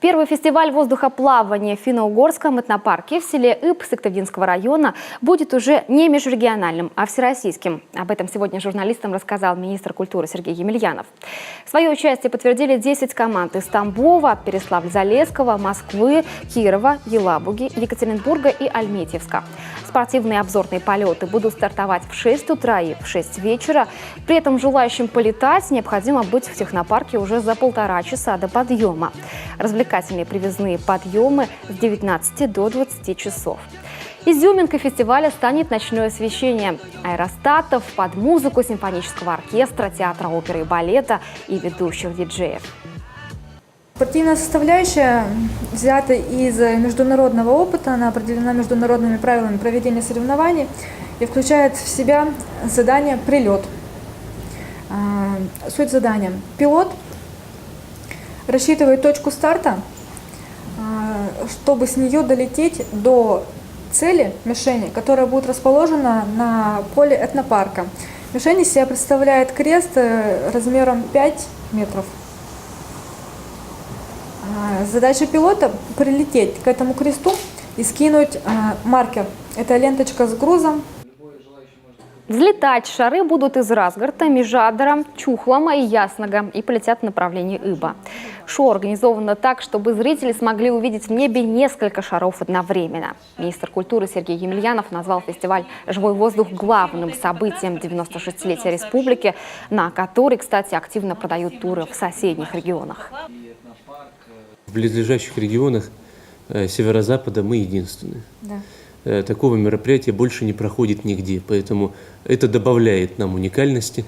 Первый фестиваль воздухоплавания в финно-угорском этнопарке в селе Иб Сыктывдинского района будет уже не межрегиональным, а всероссийским. Об этом сегодня журналистам рассказал министр культуры Сергей Емельянов. Свое участие подтвердили 10 команд из Тамбова, Переславля-Залесского, Москвы, Кирова, Елабуги, Екатеринбурга и Альметьевска. Спортивные обзорные полеты будут стартовать в 6 утра и в 6 вечера. При этом желающим полетать необходимо быть в технопарке уже за 1,5 часа до подъема. Развлекательные привязные подъемы с 19 до 20 часов. Изюминкой фестиваля станет ночное освещение аэростатов под музыку симфонического оркестра, театра оперы и балета и ведущих диджеев. Спортивная составляющая взята из международного опыта, она определена международными правилами проведения соревнований и включает в себя задание «Прилет». Суть задания. Пилот рассчитывает точку старта, чтобы с нее долететь до цели мишени, которая будет расположена на поле этнопарка. Мишень из себя представляет крест размером 5 метров. Задача пилота – прилететь к этому кресту и скинуть маркер. Это ленточка с грузом. Взлетать шары будут из Разгарта, Межадера, Чухлома и Ясного и полетят в направлении Иба. Шоу организовано так, чтобы зрители смогли увидеть в небе несколько шаров одновременно. Министр культуры Сергей Емельянов назвал фестиваль «Живой воздух» главным событием 96-летия республики, на который, кстати, активно продают туры в соседних регионах. В близлежащих регионах северо-запада мы единственные. Да. Такого мероприятия больше не проходит нигде, поэтому это добавляет нам уникальности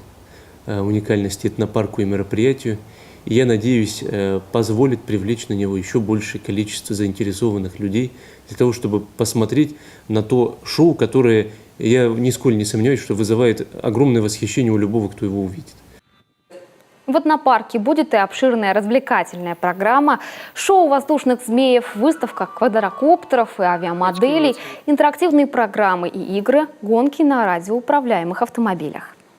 этнопарку и мероприятию. И я надеюсь, позволит привлечь на него еще большее количество заинтересованных людей для того, чтобы посмотреть на то шоу, которое, я нисколько не сомневаюсь, что вызывает огромное восхищение у любого, кто его увидит. В этнопарке будет и обширная развлекательная программа, шоу воздушных змеев, выставка квадрокоптеров и авиамоделей, интерактивные программы и игры, гонки на радиоуправляемых автомобилях.